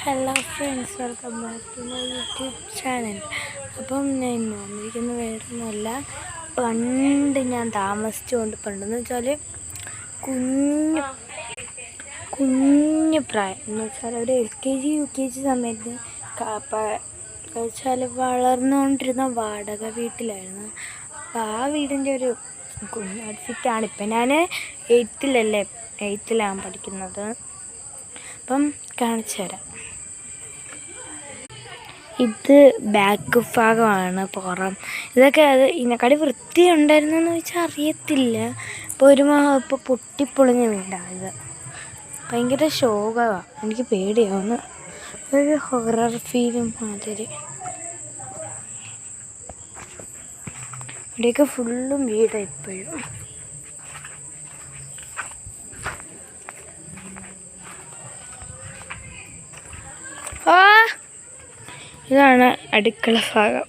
Hello friends, welcome back to my YouTube channel. അപ്പം ഞാൻ ഇന്ന് വന്നിരിക്കുന്ന വേറൊന്നുമല്ല, പണ്ട് ഞാൻ താമസിച്ചുകൊണ്ട് പണ്ടെന്ന് വെച്ചാൽ കുഞ്ഞു പ്രായം എന്ന് വെച്ചാൽ ഒരു LKG UKG സമയത്ത് വെച്ചാൽ വളർന്നുകൊണ്ടിരുന്ന വാടക വീട്ടിലായിരുന്നു. അപ്പോൾ ആ വീടിൻ്റെ ഒരു കുഞ്ഞ് ഔട്ട്ഫിറ്റാണ്. ഇപ്പം ഞാൻ എയ്ത്തിലാണ് പഠിക്കുന്നത്. അപ്പം കാണിച്ചു തരാം. ഇത് ബാക്ക് ഭാഗമാണ്, പുറം. ഇതൊക്കെ ഇതിനെക്കാട്ടി വൃത്തി ഉണ്ടായിരുന്നെന്ന് വെച്ചാൽ അറിയത്തില്ല. ഇപ്പോൾ പൊട്ടിപ്പൊളിഞ്ഞ വീടാണ് ഇത്. ഭയങ്കര ശോകമാണ്, എനിക്ക് പേടിയാവുന്നു. ഒരു ഹൊറർ ഫീലും മാതിരി. ഇവിടെയൊക്കെ ഫുള്ളും വീടാണ് ഇപ്പോഴും. ഇതാണ് അടുക്കള ഭാഗം.